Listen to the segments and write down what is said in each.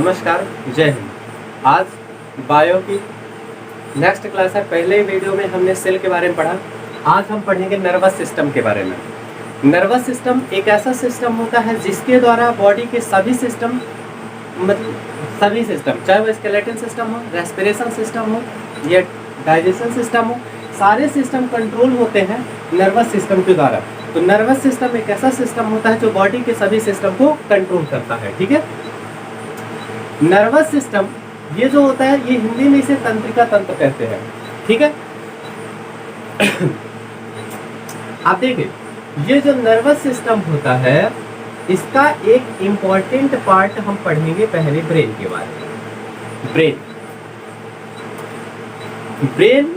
नमस्कार, जय हिंद। आज बायो की नेक्स्ट क्लास है। पहले वीडियो में हमने सेल के बारे में पढ़ा। आज हम पढ़ेंगे नर्वस सिस्टम के बारे में। नर्वस सिस्टम एक ऐसा सिस्टम होता है जिसके द्वारा बॉडी के सभी सिस्टम चाहे वो स्केलेटल सिस्टम हो, रेस्पिरेशन सिस्टम हो या डाइजेशन सिस्टम हो, सारे सिस्टम कंट्रोल होते हैं नर्वस सिस्टम के द्वारा। तो नर्वस सिस्टम एक ऐसा सिस्टम होता है जो बॉडी के सभी सिस्टम को कंट्रोल करता है। ठीक है। नर्वस सिस्टम ये जो होता है, ये हिंदी में इसे तंत्रिका तंत्र कहते हैं। ठीक है। आप देखिए, ये जो नर्वस सिस्टम होता है इसका एक इम्पॉर्टेंट पार्ट हम पढ़ेंगे पहले ब्रेन के बारे में। ब्रेन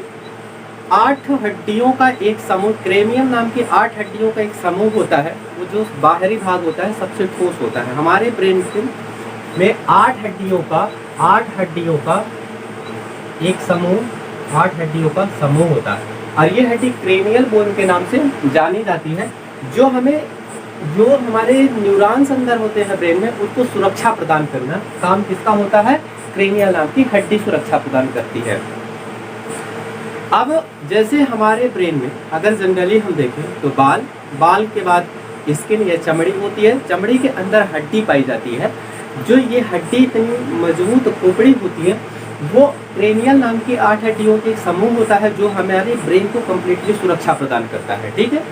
8 हड्डियों का एक समूह, क्रेनियम नाम की 8 हड्डियों का एक समूह होता है। वो जो बाहरी भाग होता है सबसे ठोस होता है। हमारे ब्रेन में 8 हड्डियों का एक समूह, 8 हड्डियों का समूह होता है और ये हड्डी क्रेनियल बोन के नाम से जानी जाती है। जो हमारे न्यूरॉन्स अंदर होते हैं ब्रेन में, उसको सुरक्षा प्रदान करना काम किसका होता है? क्रेनियल नाम की हड्डी सुरक्षा प्रदान करती है। अब जैसे हमारे ब्रेन में अगर जनरली हम देखें तो बाल के बाद स्किन या चमड़ी होती है। चमड़ी के अंदर हड्डी पाई जाती है। जो ये हड्डी इतनी मजबूत खोपड़ी होती है, वो क्रेनियल नाम की 8 हड्डियों के समूह होता है जो हमारे ब्रेन को कम्प्लीटली सुरक्षा प्रदान करता है। ठीक है।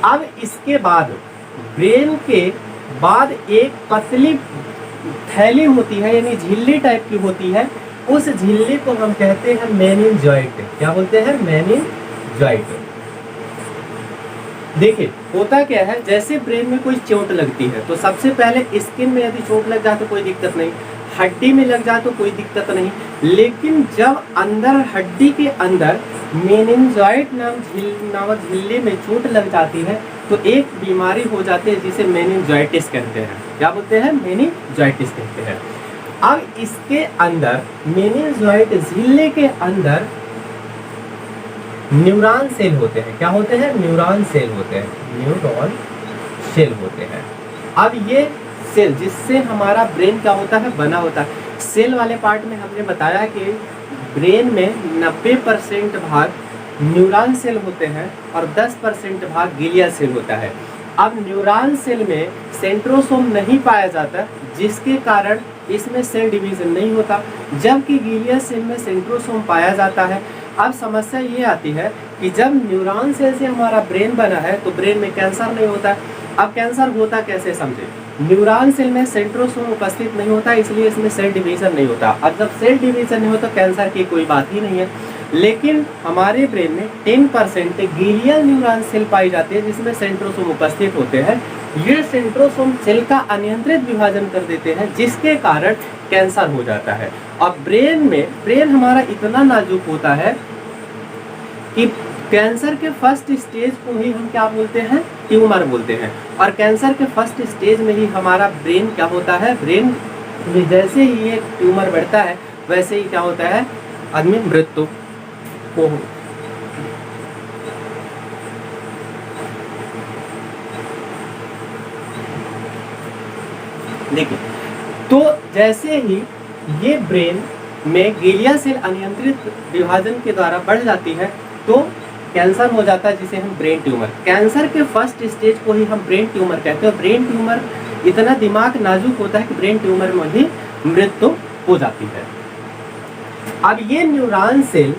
अब इसके बाद ब्रेन के बाद एक पतली थैली होती है, यानी झिल्ली टाइप की होती है। उस झिल्ली को हम कहते हैं मेनिंजॉइट। क्या बोलते हैं? मेनिंजॉइट। देखिए, होता क्या है, जैसे ब्रेन में कोई चोट लगती है तो सबसे पहले स्किन में यदि चोट लग जाए तो कोई दिक्कत नहीं, हड्डी में लग जाए तो कोई दिक्कत नहीं। लेकिन जब अंदर हड्डी के अंदर मेनिंजॉइट नामक झिल्ली में चोट लग जाती है तो एक बीमारी हो जाती है जिसे मेनिंजाइटिस कहते हैं। क्या बोलते हैं? मेनिंजाइटिस कहते हैं। अब इसके अंदर मेनिंजॉइट झिल्ली के अंदर न्यूरॉन सेल होते हैं। क्या होते हैं? न्यूरॉन सेल होते हैं। न्यूरॉन सेल होते हैं। अब ये सेल जिससे हमारा ब्रेन क्या होता है? बना होता है। सेल वाले पार्ट में हमने बताया कि ब्रेन में 90% भाग न्यूरॉन सेल होते हैं और 10% भाग ग्लिया सेल होता है। अब न्यूरॉन सेल में सेंट्रोसोम नहीं पाया जाता, जिसके कारण इसमें सेल डिवीजन नहीं होता, जबकि ग्लिया सेल में सेंट्रोसोम पाया जाता है। अब समस्या ये आती है कि जब न्यूरॉन सेल से हमारा ब्रेन बना है तो ब्रेन में कैंसर नहीं होता। अब कैंसर होता कैसे समझे? न्यूरॉन सेल में सेंट्रोसोम उपस्थित नहीं होता, इसलिए इसमें सेल डिवीजन नहीं होता। अब जब सेल डिवीजन नहीं होता, कैंसर की कोई बात ही नहीं है। लेकिन हमारे ब्रेन में 10% ग्लियल न्यूरॉन सेल पाई जाती है जिसमें सेंट्रोसोम उपस्थित होते हैं। ये सेंट्रोसोम सेल का अनियंत्रित विभाजन कर देते हैं, जिसके कारण कैंसर हो जाता है। अब ब्रेन हमारा इतना नाजुक होता है कि कैंसर के फर्स्ट स्टेज को ही हम क्या बोलते हैं? ट्यूमर बोलते हैं। और कैंसर के फर्स्ट स्टेज में ही हमारा ब्रेन क्या होता है? ब्रेन में जैसे ही ये ट्यूमर बढ़ता है वैसे ही क्या होता है? आदमी मृत्यु को देखिए, तो जैसे ही ये ब्रेन में ग्लिया सेल अनियंत्रित विभाजन के द्वारा बढ़ जाती है तो कैंसर हो जाता है, जिसे हम ब्रेन ट्यूमर। कैंसर के फर्स्ट स्टेज को ही हम ब्रेन ट्यूमर कहते हैं। ब्रेन ट्यूमर इतना दिमाग नाजुक होता है कि ब्रेन ट्यूमर में ही मृत्यु हो जाती है। अब ये न्यूरॉन सेल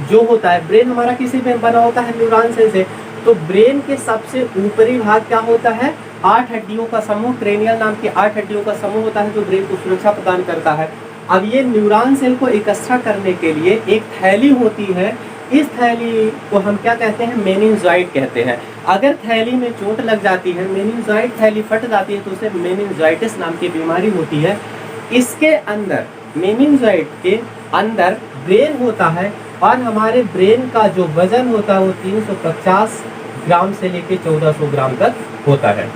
जो होता है, ब्रेन हमारा किसी में बना होता है न्यूरॉन सेल से, तो ब्रेन के सबसे ऊपरी भाग क्या होता है? 8 हड्डियों का समूह, क्रेनियल नाम की 8 हड्डियों का समूह होता है जो ब्रेन को सुरक्षा प्रदान करता है। अब ये न्यूरॉन सेल को इकट्ठा करने के लिए एक थैली होती है। इस थैली को हम क्या कहते हैं? मेनिंजॉइट कहते हैं। अगर थैली में चोट लग जाती है, मेनिंजॉइट थैली फट जाती है तो उसे मेनिंजाइटिस नाम की बीमारी होती है। इसके अंदर, मेनिंजॉइट के अंदर ब्रेन होता है और हमारे ब्रेन का जो वजन होता है वो 350 ग्राम से लेकर 1400 ग्राम तक होता है।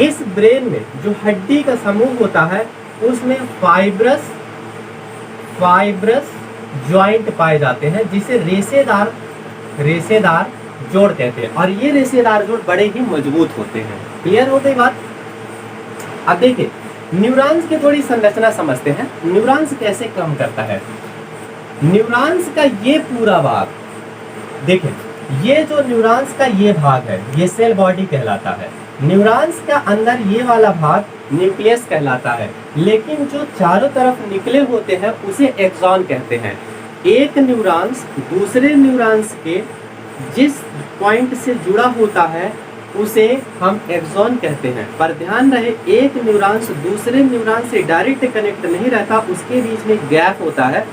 इस ब्रेन में जो हड्डी का समूह होता है उसमें फाइब्रस जॉइंट पाए जाते हैं, जिसे रेशेदार जोड़ कहते हैं। और ये रेशेदार जोड़ बड़े ही मजबूत होते हैं। क्लियर हो गई बात? अब देखिए, न्यूरॉन्स की थोड़ी संरचना समझते हैं। न्यूरॉन्स कैसे काम करता है। न्यूरॉन्स का ये पूरा भाग देखें, ये जो न्यूरॉन्स का ये भाग है ये सेल बॉडी कहलाता है। न्यूरॉन्स का अंदर ये वाला भाग न्यूक्लियस कहलाता है, लेकिन जो चारों तरफ निकले होते हैं उसे एक्सॉन कहते हैं। एक न्यूरॉन्स दूसरे न्यूरॉन्स के जिस पॉइंट से जुड़ा होता है उसे हम एक्सॉन कहते हैं। पर ध्यान रहे, एक न्यूरॉन्स दूसरे न्यूरॉन से डायरेक्ट कनेक्ट नहीं रहता, उसके बीच में गैप होता है,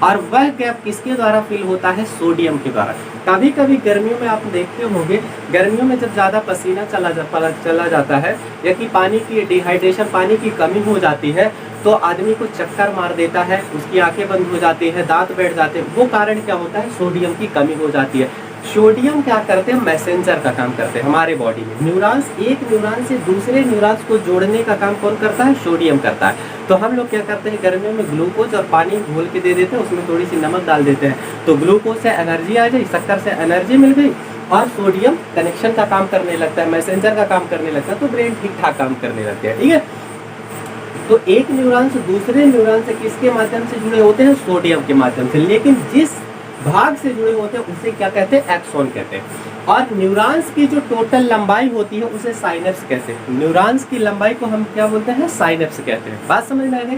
और वह गैप किसके द्वारा फिल होता है, सोडियम के द्वारा। कभी कभी गर्मियों में आप देखते होंगे, गर्मियों में जब ज़्यादा पसीना चला जाता है या कि पानी की डिहाइड्रेशन, पानी की कमी हो जाती है, तो आदमी को चक्कर मार देता है, उसकी आंखें बंद हो जाती है, दांत बैठ जाते हैं। वो कारण क्या होता है, सोडियम की कमी हो जाती है। सोडियम क्या करते हैं, मैसेंजर का काम करते हैं हमारे बॉडी में। न्यूरॉन्स, एक न्यूरॉन से दूसरे न्यूरॉन्स को जोड़ने का काम कौन करता है, सोडियम करता है। तो हम लोग क्या करते हैं, गर्मियों में ग्लूकोज और पानी घोल के दे देते हैं, उसमें थोड़ी सी नमक डाल देते हैं, तो ग्लूकोज से एनर्जी आ गई, शक्कर से एनर्जी मिल गई, और सोडियम कनेक्शन का काम करने लगता है, मैसेंजर का काम करने लगता है, तो ब्रेन ठीक ठाक काम करने लगता है। ठीक है, तो एक न्यूरॉन से दूसरे न्यूरॉन से किसके माध्यम से जुड़े होते हैं, सोडियम के माध्यम से। लेकिन जिस भाग से जुड़े होते हैं उसे क्या कहते हैं, एक्सॉन कहते हैं। और न्यूरॉन्स की जो टोटल लंबाई होती है उसे साइनेप्स कहते हैं। न्यूरॉन्स की लंबाई को हम क्या बोलते हैं, साइनेप्स कहते हैं। बात समझ में आ गई।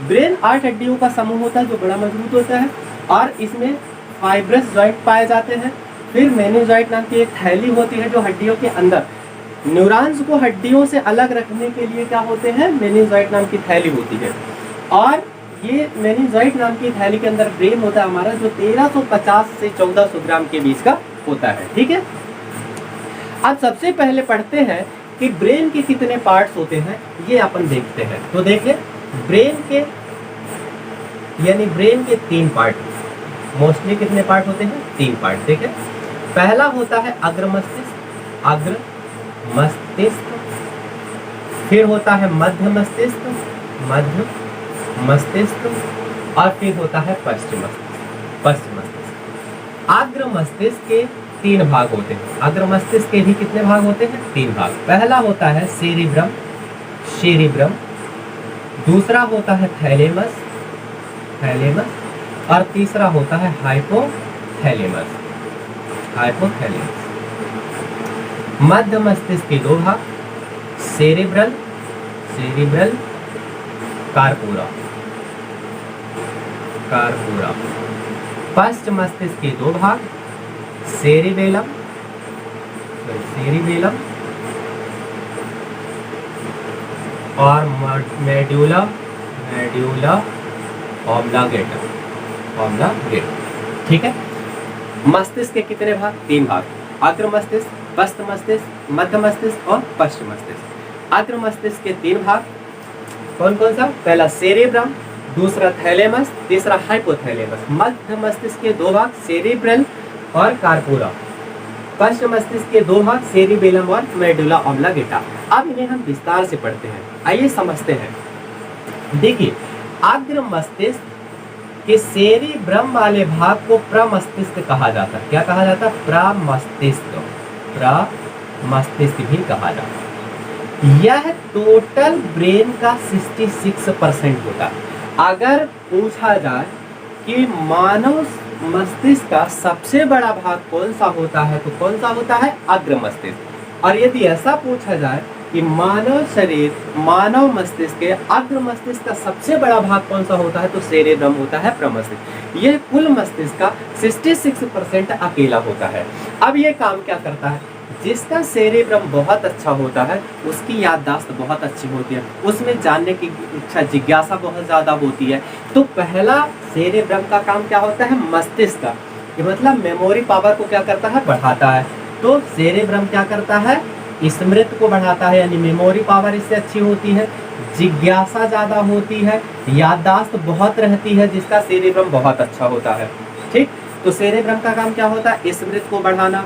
ब्रेन 8 हड्डियों का समूह होता है जो बड़ा मजबूत होता है, और इसमें फाइब्रस जॉइंट पाए जाते हैं। फिर मेनिंजॉइट नाम की एक थैली होती है जो हड्डियों के अंदर, न्यूरॉन्स को हड्डियों से अलग रखने के लिए क्या होते हैं, मेनिंजॉइट नाम की थैली होती है। और ये मेनिंजॉइट नाम की थैली के अंदर ब्रेन होता है हमारा, जो 1350 से 1400 ग्राम के बीच का होता है। ठीक है, अब सबसे पहले पढ़ते हैं कि ब्रेन के कितने पार्ट्स होते हैं, ये अपन देखते हैं। तो देखिए, ब्रेन के यानी ब्रेन के 3 पार्ट, मोस्टली कितने पार्ट होते हैं, 3 पार्ट। देखिए, पहला होता है अग्र मस्तिष्क, अग्र मस्तिष्क, फिर होता है मध्य मस्तिष्क, मध्य मस्तिष्क, और फिर होता है पश्चिम मस्तिष्क, पश्चिम मस्तिष्क। अग्र मस्तिष्क के 3 भाग होते हैं। अग्र मस्तिष्क के भी कितने भाग होते हैं, 3 भाग। पहला होता है सेरिब्रम, सेरिब्रम, दूसरा होता है थैलेमस, थैलेमस, और तीसरा होता है हाइपोथैलेमस, हाइपोथैलेमस। मध्य मस्तिष्क के 2 भाग, सेरिब्रल, सेरिब्रल, कार्पोरा, कार्पोरा। पश्चिम मस्तिष्क के 2 भाग, सेरिबेलम, सेरिबेलम, और मेड्यूला, मेड्यूला ऑब्लांगेटा, ऑब्लांगेटा। ठीक है, मस्तिष्क के कितने भाग, 3 भाग, अग्र मस्तिष्क, पश्चिम मस्तिष्क, मध्य मस्तिष्क और पश्चिम मस्तिष्क। अग्र मस्तिष्क के 3 भाग कौन कौन सा, पहला सेरिब्रम, दूसरा थैलेमस, तीसरा हाइपोथैलेमस। मध्य मस्तिष्क के 2 भाग, सेरिब्रल और कार्पोरा। पश्चिम मस्तिष्क के 2 भाग, सेरिबेलम और मेडुला ऑब्लांगेटा। अब इन्हें हम विस्तार से पढ़ते हैं, आइए समझते हैं। देखिए, अग्र मस्तिष्क के सेरिब्रम वाले भाग को प्रमस्तिष्क कहा जाता है। क्या कहा जाता है, प्रमस्तिष्क, प्रमस्तिष्क भी कहा जाता है। यह टोटल ब्रेन का 66% होता है। अगर पूछा जाए कि मानव मस्तिष्क का सबसे बड़ा भाग कौन सा होता है, तो कौन सा होता है, अग्र मस्तिष्क। और यदि ऐसा पूछा जाए कि मानव शरीर, मानव मस्तिष्क के अग्र मस्तिष्क का सबसे बड़ा भाग कौन सा होता है, तो सेरेब्रम होता है, प्रमस्तिष्क। यह कुल मस्तिष्क का 66% अकेला होता है। अब ये काम क्या करता है, जिसका सेरेब्रम बहुत अच्छा होता है उसकी याददाश्त बहुत अच्छी होती है, उसमें जानने की इच्छा, जिज्ञासा बहुत ज़्यादा होती है। तो पहला सेरेब्रम का काम क्या होता है, मस्तिष्क का, ये मतलब मेमोरी पावर को क्या करता है, बढ़ाता है। तो सेरेब्रम क्या करता है, स्मृति को बढ़ाता है, यानी मेमोरी पावर इससे अच्छी होती है, जिज्ञासा ज़्यादा होती है, याददाश्त बहुत रहती है, जिसका सेरेब्रम बहुत अच्छा होता है। ठीक, तो सेरेब्रम का काम क्या होता है, स्मृति को बढ़ाना,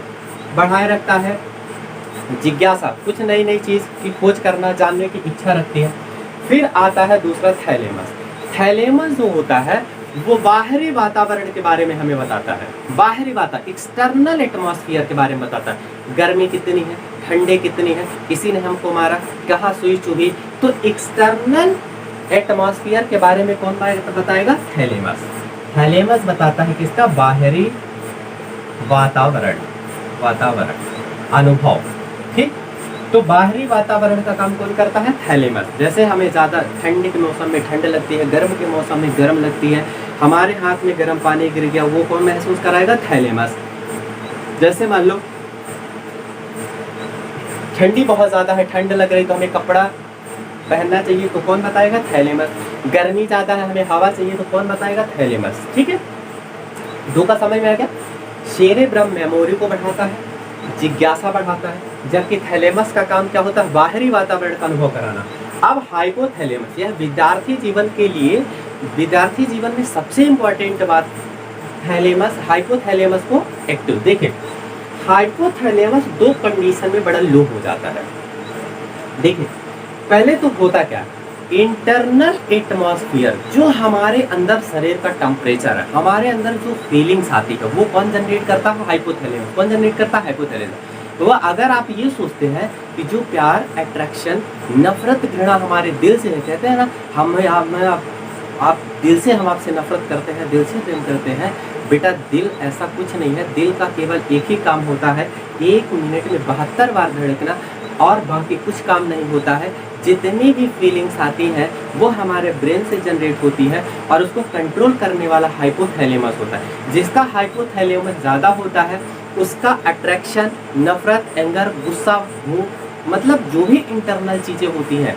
बढ़ाए रखता है, जिज्ञासा, कुछ नई नई चीज़ की खोज करना, जानने की इच्छा रखती है। फिर आता है दूसरा थैलेमस। थैलेमस जो होता है वो बाहरी वातावरण के बारे में हमें बताता है, बाहरी वातावरण, एक्सटर्नल एटमॉस्फेयर के बारे में बताता है, गर्मी कितनी है, ठंडे कितनी है, किसी ने हमको मारा, कहाँ सुई चुभी, तो तो एक्सटर्नल एटमॉस्फेयर के बारे में कौन बताएगा? थैलेमस। थैलेमस बताता है किसका? बाहरी वातावरण, अनुभव। ठीक, तो बाहरी वातावरण का काम कौन करता है? थैलेमस। जैसे हमें ज़्यादा ठंड के मौसम में ठंड लगती है, गर्म के मौसम में गर्म लगती है, हमारे हाथ में गर्म पानी गिर गया, वो कौन महसूस कराएगा? थैलेमस। जैसे मान लो ठंडी बहुत ज़्यादा है, ठंड लग रही तो हमें कपड़ा पहनना चाहिए, तो कौन बताएगा? थैलेमस। गर्मी ज़्यादा है, हमें हवा चाहिए, तो कौन बताएगा? थैलेमस। ठीक है, दो का समझ में आ गया। सेरेब्रम मेमोरी को बढ़ाता है, जिज्ञासा बढ़ाता है, जबकि थैलेमस का काम क्या होता है? बाहरी वातावरण का अनुभव कराना। अब हाइपोथैलेमस, यह विद्यार्थी जीवन के लिए, विद्यार्थी जीवन में सबसे इंपॉर्टेंट बात, थैलेमस हाइपोथैलेमस को एक्टिव। देखिए, हाइपोथैलेमस दो कंडीशन में बड़ा लो हो जाता है। देखिए, पहले तो होता क्या है? इंटरनल एटमॉस्फेयर, जो हमारे अंदर शरीर का टेम्परेचर है, हमारे अंदर जो फीलिंग्स आती है, वो कौन जनरेट करता है? हाइपोथैलेमस। कौन जनरेट करता है? हाइपोथैलेमस। तो अगर आप ये सोचते हैं कि जो प्यार, अट्रैक्शन, नफरत, घृणा हमारे दिल से कहते हैं ना, आप दिल से, हम आपसे नफरत करते हैं, दिल से प्रेम करते हैं, बेटा दिल ऐसा कुछ नहीं है। दिल का केवल एक ही काम होता है, 1 मिनट में 72 बार धड़कना, और बाकी कुछ काम नहीं होता है। जितनी भी फीलिंग्स आती हैं वो हमारे ब्रेन से जनरेट होती है, और उसको कंट्रोल करने वाला हाइपोथैलेमस होता है। जिसका हाइपोथैलेमस ज़्यादा होता है उसका अट्रैक्शन, नफरत, एंगर, गुस्सा, भूख, मतलब जो भी इंटरनल चीज़ें होती हैं,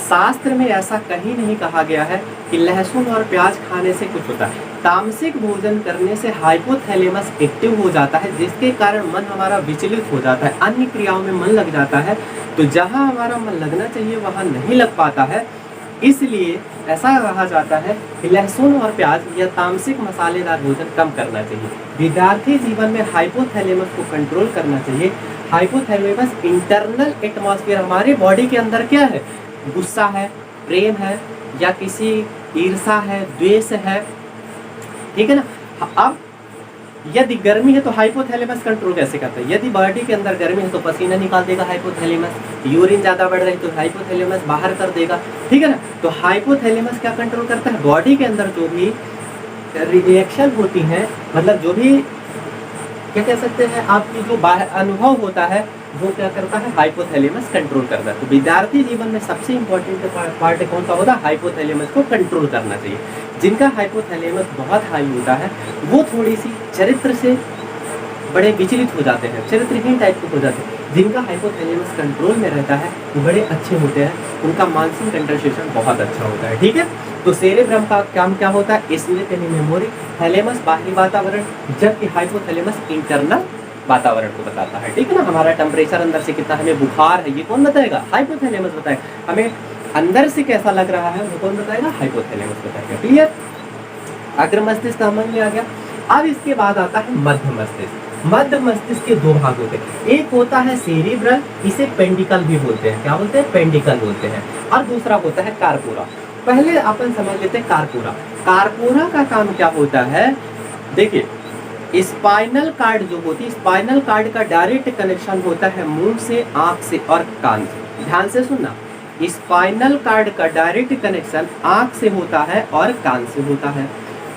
शास्त्र में ऐसा कहीं नहीं कहा गया है कि लहसुन और प्याज खाने से कुछ होता है। तामसिक भोजन करने से हाइपोथैलेमस एक्टिव हो जाता है, जिसके कारण मन हमारा विचलित हो जाता है, अन्य क्रियाओं में मन लग जाता है। तो जहां हमारा मन लगना चाहिए वहां नहीं लग पाता है। इसलिए ऐसा कहा जाता है कि लहसुन और प्याज या तामसिक मसालेदार भोजन कम करना चाहिए। विद्यार्थी जीवन में हाइपोथैलेमस को कंट्रोल करना चाहिए। हाइपोथैलेमस इंटरनल एटमॉस्फेयर, हमारी बॉडी के अंदर क्या है? गुस्सा है, प्रेम है, या किसी ईर्षा है, द्वेष है, ठीक है ना। अब यदि गर्मी है तो हाइपोथैलेमस कंट्रोल कैसे करता है? यदि बॉडी के अंदर गर्मी है तो पसीना निकाल देगा हाइपोथैलेमस, यूरिन ज़्यादा बढ़ रही तो हाइपोथैलेमस बाहर कर देगा, ठीक है ना। तो हाइपोथैलेमस क्या कंट्रोल करता है? बॉडी के अंदर जो भी रिएक्शन होती हैं, मतलब जो भी क्या कह सकते हैं, आपकी जो अनुभव होता है वो क्या करता है? हाइपोथैलेमस कंट्रोल करता है। तो विद्यार्थी जीवन में सबसे इंपॉर्टेंट पार्ट कौन सा होता है? हाइपोथैलेमस को कंट्रोल करना चाहिए। जिनका हाइपोथैलेमस बहुत हाई होता है वो थोड़ी सी चरित्र से बड़े विचलित हो जाते हैं, चरित्रहीन टाइप के हो जाते हैं। जिनका हाइपोथैलेमस कंट्रोल में रहता है वो बड़े अच्छे होते हैं, उनका मानसिक कंसंट्रेशन बहुत अच्छा होता है, ठीक है। तो सेरेब्रम का काम क्या होता है? स्मृति यानी मेमोरी, थैलेमस बाहरी वातावरण, जबकि हाइपोथैलेमस इंटरनल वातावरण को बताता है, ठीक है ना। हमारा टेम्परेचर अंदर से कितना, हमें बुखार है, ये कौन बताएगा? हाइपोथैलेमस बताएगा। हमें अंदर से कैसा लग रहा है वो कौन बताएगा? हाइपोथैलेमस बताएगा। क्लियर? अग्र मस्तिष्क समझ में आ गया। अब इसके बाद आता है मध्य मस्तिष्क। मध्य मस्तिष्क के दो भाग होते हैं, एक होता है सेरिब्रल, इसे पेंडिकल भी बोलते हैं। क्या बोलते हैं? पेंडिकल बोलते हैं। और दूसरा होता है कार्पोरा। पहले अपन समझ लेते हैं कार्पोरा। कार्पोरा का काम क्या होता है? देखिए, स्पाइनल कार्ड जो होती है, स्पाइनल कार्ड का डायरेक्ट कनेक्शन होता है मुंह से, आंख से और कान से। ध्यान से सुनना, स्पाइनल कार्ड का डायरेक्ट कनेक्शन आंख से होता है और कान से होता है।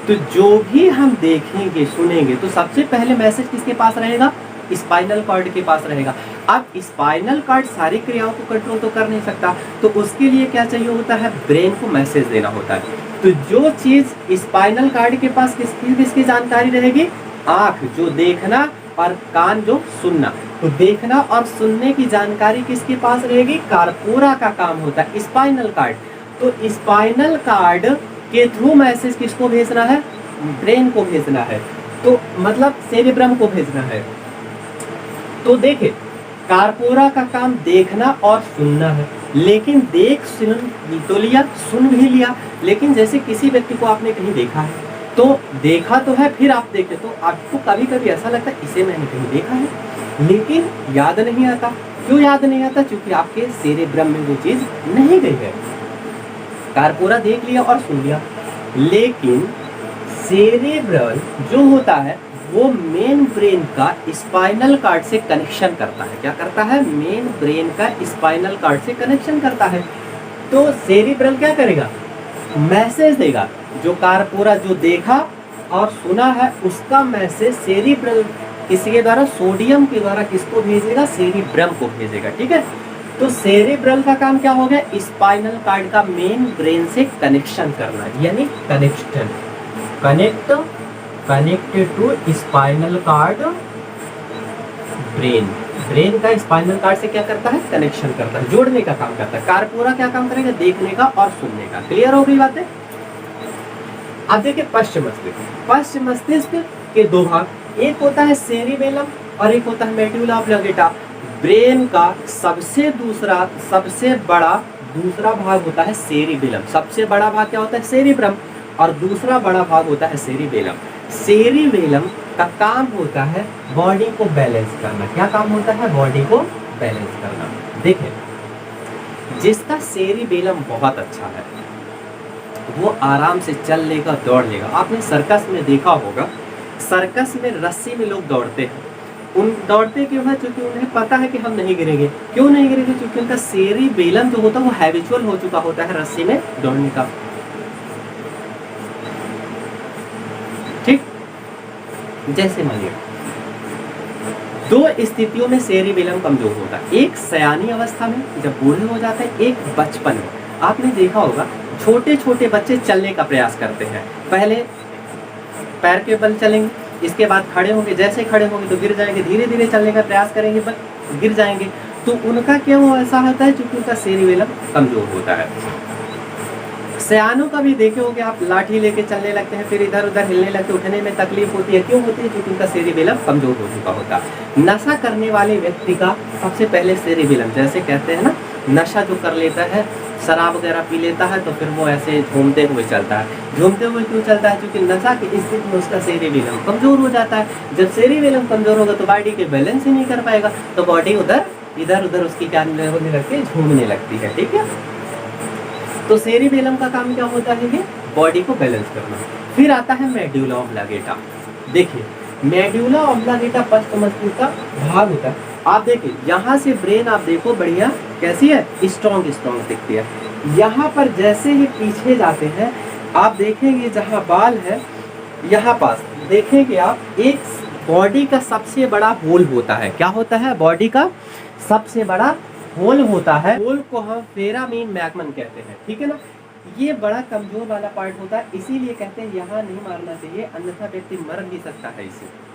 तो जो भी हम देखेंगे, सुनेंगे, तो सबसे पहले मैसेज किसके पास रहेगा? स्पाइनल कॉर्ड के पास रहेगा। अब स्पाइनल कॉर्ड सारी क्रियाओं को कंट्रोल तो कर नहीं सकता, तो उसके लिए क्या चाहिए होता है? ब्रेन को मैसेज देना होता है। तो जो चीज स्पाइनल कॉर्ड के पास किसकी जानकारी रहेगी? आंख, जो देखना, और कान, जो सुनना। तो देखना और सुनने की जानकारी किसके पास रहेगी? कार्पोरा का काम होता है, स्पाइनल कॉर्ड। तो स्पाइनल कॉर्ड के थ्रू मैसेज किसको भेजना है? ब्रेन को भेजना है, तो मतलब सेरेब्रम को भेजना है। तो देखिए, कार्पोरा का काम देखना और सुनना है, लेकिन देख सुन तो लिया, सुन भी लिया, लेकिन जैसे किसी व्यक्ति को आपने कहीं देखा है, तो देखा तो है, फिर आप देखे तो आपको कभी कभी ऐसा लगता है इसे मैंने कहीं देखा है, लेकिन याद नहीं आता। क्यों याद नहीं आता? क्योंकि आपके सेरेब्रम में वो चीज नहीं गई है। कार्पोरा देख लिया और सुन लिया, लेकिन सेरेब्रल जो होता है वो मेन ब्रेन का स्पाइनल कॉर्ड से कनेक्शन करता है। क्या करता है? मेन ब्रेन का स्पाइनल कॉर्ड से कनेक्शन करता है। तो सेरिब्रम क्या करेगा, मैसेज देगा, जो कार्पोरा जो देखा और सुना है उसका मैसेज सेरिब्रम किसके द्वारा, सोडियम के द्वारा किसको भेजेगा, सेरिब्रम को भेजेगा। ठीक है, तो सेरिब्रम का काम क्या हो गया, स्पाइनल कार्ड का मेन ब्रेन से कनेक्शन करना, यानी connection, connected to spinal cord brain. Brain का स्पाइनल कार्ड से क्या करता है, कनेक्शन करता है, जोड़ने का काम करता है। कार्पोरा क्या काम करेगा, देखने का और सुनने का। क्लियर हो गई बातें। अब देखिए पश्चिम मस्तिष्क। पश्चिम मस्तिष्क के दो भाग, एक होता है सेरिबेलम और एक होता है मेडुला ऑब्लिंगेटा। ब्रेन का सबसे बड़ा दूसरा भाग होता है सेरिबेलम। सबसे बड़ा भाग क्या होता है, सेरिब्रम, और दूसरा बड़ा भाग होता है सेरिबेलम। सेरिबेलम का काम होता है बॉडी को बैलेंस करना। क्या काम होता है, बॉडी को बैलेंस करना। देखिए जिसका सेरिबेलम बहुत अच्छा है वो आराम से चल लेगा, दौड़ लेगा। आपने सर्कस में देखा होगा, सर्कस में रस्सी में लोग दौड़ते हैं। उन दौड़ते क्यों है, क्योंकि उन्हें पता है कि हम नहीं गिरेंगे। क्यों नहीं गिरेंगे, क्योंकि उनका सेरिबेलम जो होता है वो हैबिचुअल हो चुका होता है रस्सी में दौड़ने का। ठीक, जैसे मानिए दो स्थितियों में सेरिबेलम कमजोर होता है, एक सयानी अवस्था में जब बूढ़े हो जाते हैं, एक बचपन में। आपने देखा होगा छोटे छोटे बच्चे चलने का प्रयास करते हैं, पहले पैर के बल चलेंगे, इसके बाद खड़े होंगे, जैसे खड़े होंगे तो गिर जाएंगे, धीरे धीरे चलने का प्रयास करेंगे पर गिर जाएंगे। तो उनका क्यों ऐसा होता है, क्योंकि उनका सेरिबेलम कमजोर होता है। सयानों का भी देखे होंगे आप, लाठी लेके चलने लगते हैं, फिर इधर उधर हिलने लगते, उठने में तकलीफ होती है। क्यों होती है, क्योंकि उनका सेरिबेलम कमजोर हो चुका होता है। नशा करने वाले व्यक्ति का सबसे पहले सेरिबेलम, जैसे कहते हैं ना, नशा जो कर लेता है, शराब वगैरह पी लेता है, तो फिर वो ऐसे झूमते हुए चलता है। झूमते हुए क्यों चलता है, क्योंकि नशा की स्थिति में उसका सेरिबेलम कमजोर हो जाता है। जब सेरिबेलम कमजोर होगा तो बॉडी के बैलेंस ही नहीं कर पाएगा, तो बॉडी इधर उधर उसकी क्या होने लगती है, झूमने लगती है। ठीक है, तो सेरिबेलम का काम क्या होता है, ये बॉडी को बैलेंस करना। फिर आता है मेडुला ऑब्लिंगेटा। देखिए मेडुला ऑब्लिंगेटा पश्चिम मस्तिष्क का भाग होता है। आप देखिए यहाँ से ब्रेन आप देखो बढ़िया कैसी है, स्ट्रॉन्ग दिखती है। यहाँ पर जैसे ही पीछे जाते हैं आप देखेंगे जहाँ बाल है यहाँ पास देखेंगे आप, एक बॉडी का सबसे बड़ा होल होता है। क्या होता है, बॉडी का सबसे बड़ा होल होता है। होल को हम फेरामीन मैगमन कहते हैं। ठीक है ना, ये बड़ा कमजोर वाला पार्ट होता है, इसीलिए कहते हैं यहाँ नहीं मारना चाहिए, अन्यथा व्यक्ति मर भी सकता है इसे।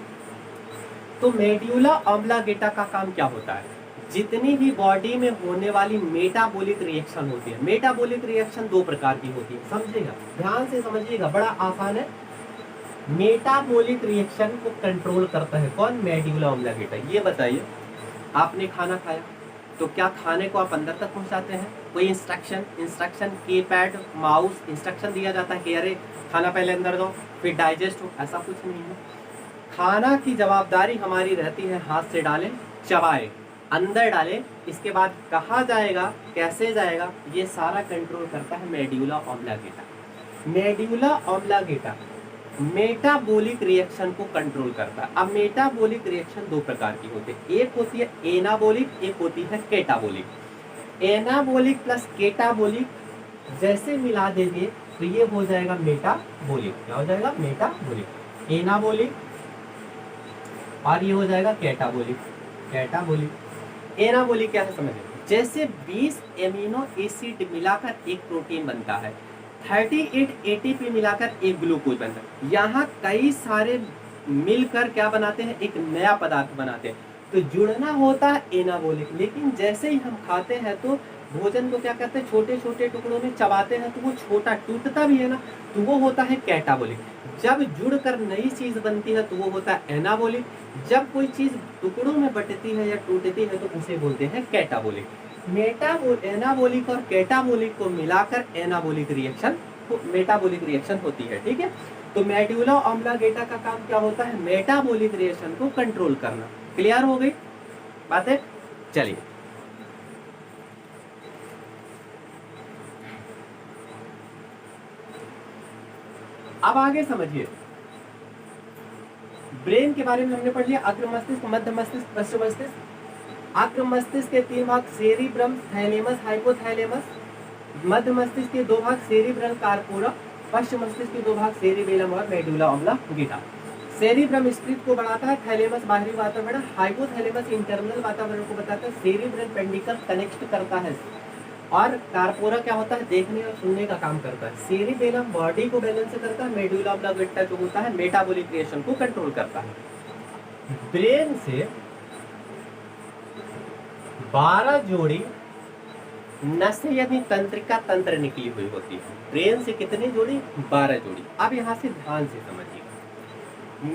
तो मेडुला ऑब्लिंगेटा का काम क्या होता है, जितनी भी बॉडी में होने वाली मेटाबॉलिक रिएक्शन होती है, मेटाबॉलिक रिएक्शन दो प्रकार की होती है, समझिएगा, ध्यान से समझिएगा, बड़ा आसान है। मेटाबॉलिक रिएक्शन को कंट्रोल करता है कौन, मेडुला ऑब्लिंगेटा। ये बताइए, आपने खाना खाया तो क्या खाने को आप अंदर तक पहुंचाते हैं, कोई इंस्ट्रक्शन कीपैड माउस इंस्ट्रक्शन दिया जाता है कि अरे खाना पहले अंदर दो फिर डाइजेस्ट हो, ऐसा कुछ नहीं है। खाना की जवाबदारी हमारी रहती है हाथ से डालें, चबाए, अंदर डालें, इसके बाद कहाँ जाएगा, कैसे जाएगा, ये सारा कंट्रोल करता है मेडुला ऑब्लिंगेटा। मेडुला ऑब्लिंगेटा मेटाबॉलिक रिएक्शन को कंट्रोल करता है। अब मेटाबॉलिक रिएक्शन दो प्रकार की होती है, एक होती है एनाबॉलिक, एक होती है केटाबॉलिक। एनाबॉलिक प्लस केटाबॉलिक जैसे मिला देंगे तो ये हो जाएगा मेटाबॉलिक। क्या हो जाएगा, मेटाबॉलिक। एनाबॉलिक और ये हो जाएगा केटाबॉलिक। एनाबॉलिक क्या है समझिए, जैसे 20 एमिनो एसिड मिलाकर एक प्रोटीन बनता है, 38 एटीपी मिलाकर एक ग्लूकोज बनता है, यहाँ कई सारे मिलकर क्या बनाते हैं, एक नया पदार्थ बनाते हैं। तो जुड़ना होता है एनाबॉलिक, लेकिन जैसे ही हम खाते हैं तो भोजन को क्या करते हैं, छोटे छोटे टुकड़ों में चबाते हैं, तो वो छोटा टूटता भी है ना, तो वो होता है कैटाबॉलिक। जब जुड़कर नई चीज बनती है तो वो होता है एनाबॉलिक। जब कोई चीज टुकड़ों में बटती है या टूटती है तो उसे बोलते हैं कैटाबॉलिक। एनाबॉलिक और कैटाबॉलिक को मिलाकर एनाबॉलिक रिएक्शन, मेटाबॉलिक रिएक्शन होती है। ठीक है, तो मेडुला ऑब्लिंगेटा का काम क्या होता है, मेटाबॉलिक रिएक्शन को कंट्रोल करना। क्लियर हो गई बातें, चलिए अब आगे समझिए। ब्रेन के बारे में हमने पढ़ लिया, अग्र मस्तिष्क, मध्य मस्तिष्क, पश्चिम मस्तिष्क। अग्र मस्तिष्क के तीन भाग, सेरिब्रम, थैलेमस, हाइपोथैलेमस। मध्य मस्तिष्क के 2 भाग सेरिब्रल कार्पोरा, पश्चिम मस्तिष्क के 2 भाग सेरिबेलम और मेडुला ऑब्लांगेटा। सेरिब्रम स्प्रिट को बढ़ाता है, थैलेमस बाहरी वातावरण, हाइपोथैलेमस इंटरनल वातावरण को बताता है, सेरिब्रल पेंडिकल कनेक्ट करता है और कार्पोरा क्या होता है, देखने और सुनने का काम करता है। सेरिबेलम बॉडी को बैलेंस करता है, मेडुला ऑब्लांगेटा जो होता है मेटाबॉलिक रिएक्शन को कंट्रोल करता है। ब्रेन से 12 जोड़ी नसें यानी तंत्रिका तंत्र निकली हुई होती है। ब्रेन से कितनी जोड़ी? 12 जोड़ी। अब यहाँ से ध्यान से समझिएगा,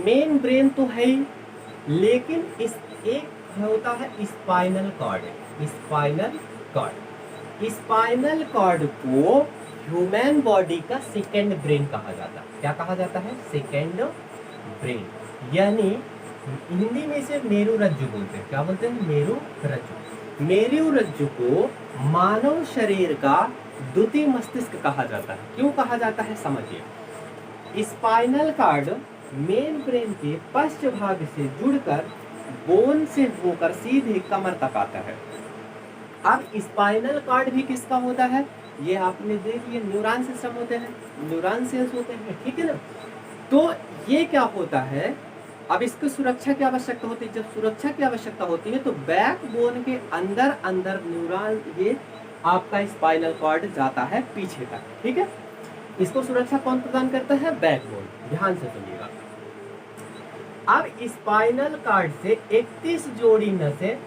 मेन ब्रेन तो है ही, लेकिन इस एक होता है spinal cord. Spinal cord, spinal cord को ह्यूमन बॉडी का सेकेंड ब्रेन कहा जाता है। क्या कहा जाता है? सेकेंड ब्रेन, यानी हिंदी में इसे मेरु रज्जु बोलते हैं। क्या बोलते हैं? मेरु रज्जु। मेरु रज्जु को मानव शरीर का द्वितीय मस्तिष्क कहा जाता है। क्यों कहा जाता है? समझिए, स्पाइनल कॉर्ड मेन ब्रेन के पश्च भाग से जुड़कर बोन से होकर सीधे कमर तक आता है। अब स्पाइनल कॉर्ड भी किसका होता है? ये आपने देख लिया, न्यूरॉन सिस्टम होते हैं, न्यूरॉन सेल्स होते हैं, ठीक है ना। तो ये क्या होता है, अब इसकी सुरक्षा की आवश्यकता होती है। जब सुरक्षा की आवश्यकता होती है तो बैकबोन के अंदर अंदर न्यूरॉन, ये आपका स्पाइनल कॉर्ड जाता है पीछे तक, ठीक है। इसको सुरक्षा कौन प्रदान करता है? बैकबोन। ध्यान से सुनिएगा, अब स्पाइनल कॉर्ड से 31 जोड़ी नसें,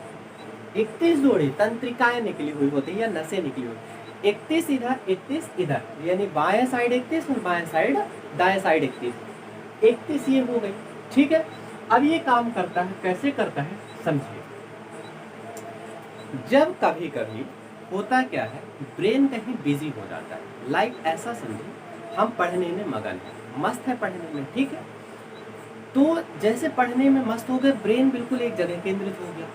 31 जोड़ी तंत्रिकाएं निकली हुई होती है या नसें निकली हुई, 31 इधर 31 इधर, यानी बाएं साइड 31 और बाएं साइड दाएं साइड 31 ये हो गई, ठीक है। अब ये काम करता है, कैसे करता है समझिए। जब कभी कभी होता क्या है, ब्रेन कहीं बिजी हो जाता है, लाइक ऐसा समझिए हम पढ़ने में मगन है, मस्त है पढ़ने में, ठीक है। तो जैसे पढ़ने में मस्त हो गए, ब्रेन बिल्कुल एक जगह केंद्रित हो गया,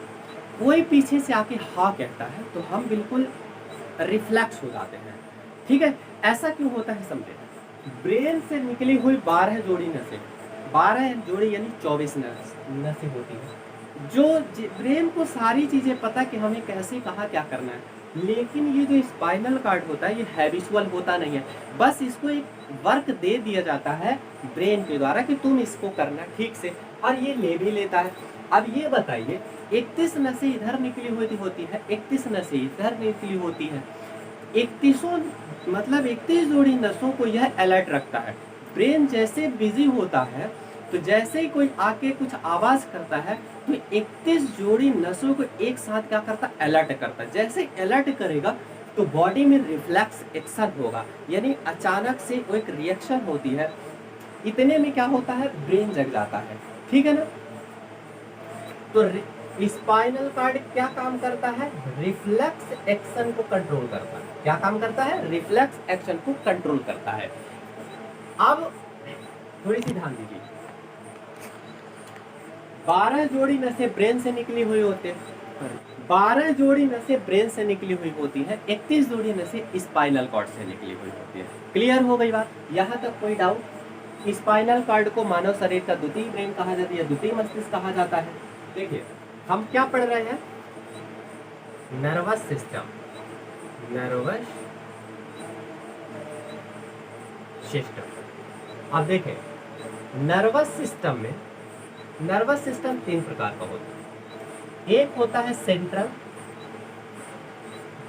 कोई पीछे से आके हाँ कहता है तो हम बिल्कुल रिफ्लेक्स हो जाते हैं, ठीक है। ऐसा क्यों होता है समझे, ब्रेन से निकली हुई 12 जोड़ी नसें, 12 जोड़ी यानी 24 नसें होती हैं, जो ब्रेन को सारी चीजें पता कि हमें कैसे कहाँ क्या करना है। लेकिन ये जो स्पाइनल कॉर्ड होता है ये हैबिचुअल होता नहीं है, बस इसको एक वर्क दे दिया जाता है ब्रेन के द्वारा कि तुम इसको करना ठीक से, और ये ले भी लेता है। अब ये बताइए, 31 नसें इधर निकली हुई होती है, 31 नसें इधर निकली होती है, 31 जोड़ी नसों को यह अलर्ट रखता है। ब्रेन जैसे बिजी होता है तो जैसे ही कोई आके कुछ आवाज करता है तो 31 जोड़ी नसों को एक साथ क्या करता है? अलर्ट करता है। जैसे अलर्ट करेगा तो बॉडी में रिफ्लेक्स एक्शन होगा, यानी अचानक से वो एक रिएक्शन होती है, इतने में क्या होता है? ब्रेन जग जाता है, ठीक है ना। तो स्पाइनल कॉर्ड क्या काम करता है? रिफ्लेक्स एक्शन को कंट्रोल करता है। क्या काम करता है? रिफ्लेक्स एक्शन को कंट्रोल करता है। अब थोड़ी सी ध्यान दीजिए, 12 जोड़ी नसें ब्रेन से निकली हुई होती है, 12 जोड़ी नसें ब्रेन से निकली हुई होती है, 31 जोड़ी नसें स्पाइनल कॉर्ड से निकली हुई होती है। क्लियर हो गई बात? यहाँ तक कोई डाउट? स्पाइनल कॉर्ड को मानव शरीर का द्वितीय ब्रेन कहा जाता है या द्वितीय मस्तिष्क कहा जाता है। देखिए हम क्या पढ़ रहे हैं? Nervous system, nervous system. अब देखें, नर्वस सिस्टम 3 प्रकार का होता है। एक होता है सेंट्रल,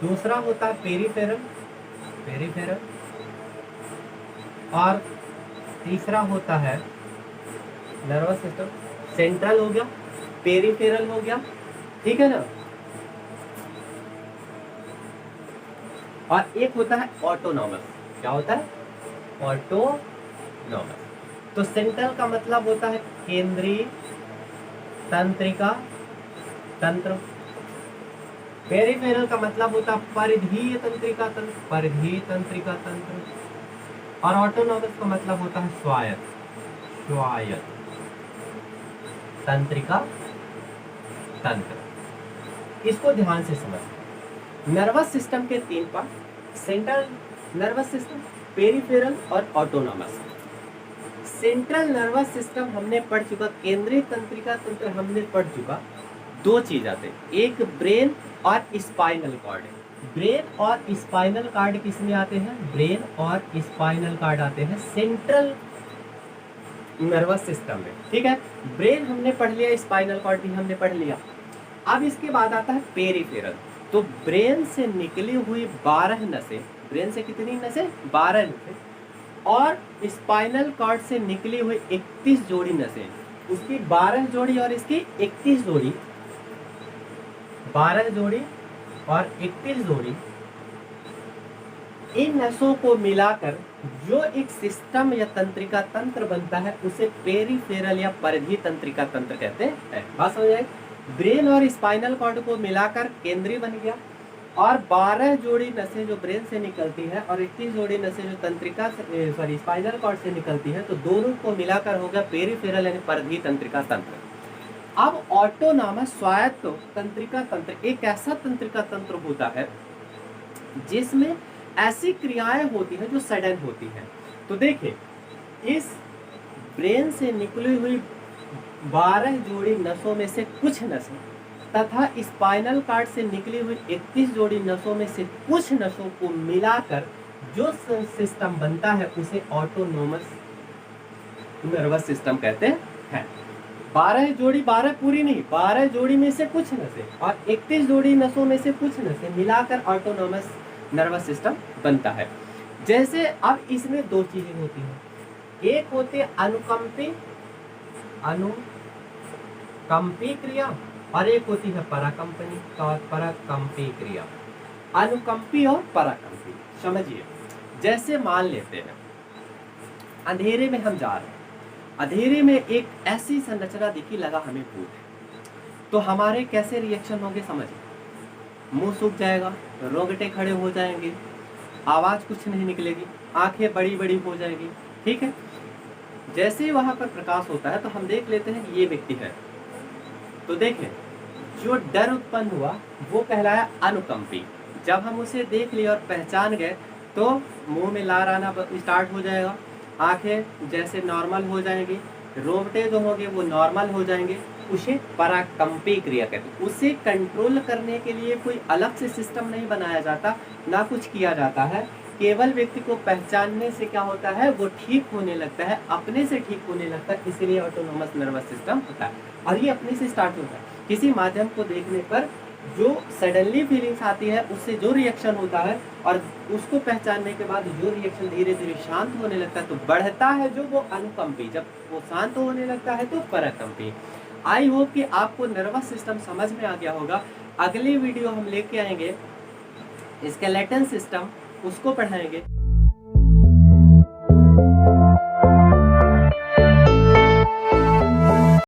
दूसरा होता है पेरिफेरल, और तीसरा होता है नर्वस सिस्टम। सेंट्रल हो गया, पेरिफेरल हो गया, ठीक है ना, और एक होता है ऑटोनॉमस। क्या होता है? ऑटोनॉमस। तो सेंट्रल का मतलब होता है केंद्रीय तंत्रिका तंत्र, पेरिफेरल का मतलब होता है परिधीय तंत्रिका तंत्र, और ऑटोनॉमस का मतलब होता है स्वायत्त तंत्रिका तंत्र। इसको ध्यान से समझ। नर्वस सिस्टम के 3 part, central nervous system, peripheral और ऑटोनॉमस। सेंट्रल नर्वस सिस्टम हमने पढ़ चुका, केंद्रीय तंत्रिका तंत्र हमने पढ़ चुका। 2 चीज आते हैं, एक ब्रेन और स्पाइनल कॉर्ड। ब्रेन और स्पाइनल कार्ड किस में आते हैं? ब्रेन और स्पाइनल कार्ड आते हैं सेंट्रल नर्वस सिस्टम में, ठीक है। ब्रेन हमने पढ़ लिया, स्पाइनल कॉर्ड भी हमने पढ़ लिया। अब इसके बाद आता है पेरिफेरल। तो ब्रेन से निकली हुई 12 नसें, ब्रेन से कितनी नसें? 12 नसें, और स्पाइनल कॉर्ड से निकली हुई 31 जोड़ी नसें, उसकी 12 जोड़ी और इसकी 31 जोड़ी, 12 जोड़ी और 31 जोड़ी, इन नसों को मिलाकर जो एक सिस्टम या तंत्रिका तंत्र बनता है उसे पेरिफेरल या परिधीय तंत्रिका तंत्र कहते हैं। बात समझ आए? ब्रेन और स्पाइनल कॉर्ड को मिलाकर केंद्रीय बन गया, और 12 जोड़ी नसें जो ब्रेन से निकलती है और 31 जोड़ी नसें जो तंत्रिका स्पाइनल कॉर्ड से निकलती है, तो दोनों को मिलाकर हो गया पेरिफेरल यानी परिधीय तंत्रिका तंत्र। अब ऑटोनॉमस स्वायत्त तंत्रिका तंत्र एक ऐसा तंत्रिका तंत्र होता है जिसमें ऐसी क्रियाएं होती हैं जो सडन होती हैं। तो देखिए, इस ब्रेन से निकली हुई 12 जोड़ी नसों में से कुछ नसें तथा स्पाइनल कार्ड से निकली हुई 31 जोड़ी नसों में से कुछ नसों को मिलाकर जो सिस्टम बनता है उसे ऑटोनोमस नर्वस सिस्टम कहते हैं। 12 जोड़ी, 12 पूरी नहीं, 12 जोड़ी में से कुछ नसें और 31 जोड़ी नसों में से कुछ नसें मिलाकर ऑटोनोमस नर्वस सिस्टम बनता है। जैसे अब इसमें दो चीजें होती हैं, एक होती है अनुकंपी क्रिया और एक होती है पराकंपी क्रिया। अनुकंपी और पराकंपी समझिए। जैसे मान लेते हैं अंधेरे में हम जा रहे हैं, अंधेरे में एक ऐसी संरचना दिखी, लगा हमें भूत है, तो हमारे कैसे रिएक्शन होंगे समझिए। मुंह सूख जाएगा, रोंगटे खड़े हो जाएंगे, आवाज कुछ नहीं निकलेगी, आंखें बड़ी बड़ी हो जाएगी, ठीक है। जैसे ही वहां पर प्रकाश होता है तो हम देख लेते हैं कि ये व्यक्ति है, तो देखें जो डर उत्पन्न हुआ वो कहलाया अनुकंपी। जब हम उसे देख लिए और पहचान गए तो मुंह में लार आना स्टार्ट हो जाएगा, आंखें जैसे नॉर्मल हो जाएंगी, रोंगटे जो होंगे वो नॉर्मल हो जाएंगे, उसे पराकंपी क्रिया कहते हैं। उसे कंट्रोल करने के लिए कोई अलग से सिस्टम नहीं बनाया जाता, ना कुछ किया जाता है, केवल व्यक्ति को पहचानने से क्या होता है वो ठीक होने लगता है, अपने से ठीक होने लगता है, इसलिए ऑटोनोमस नर्वस सिस्टम होता है। और ये अपने से स्टार्ट होता है, किसी माध्यम को देखने पर जो सडनली फीलिंग्स आती है उससे जो रिएक्शन होता है और उसको पहचानने के बाद जो रिएक्शन धीरे धीरे शांत होने लगता है तो बढ़ता है जो वो अनुकंपी, जब वो शांत होने लगता है तो पराकंपी। आई होप कि आपको नर्वस सिस्टम समझ में आ गया होगा। अगली वीडियो हम लेके आएंगे स्केलेटन सिस्टम, उसको पढ़ाएंगे।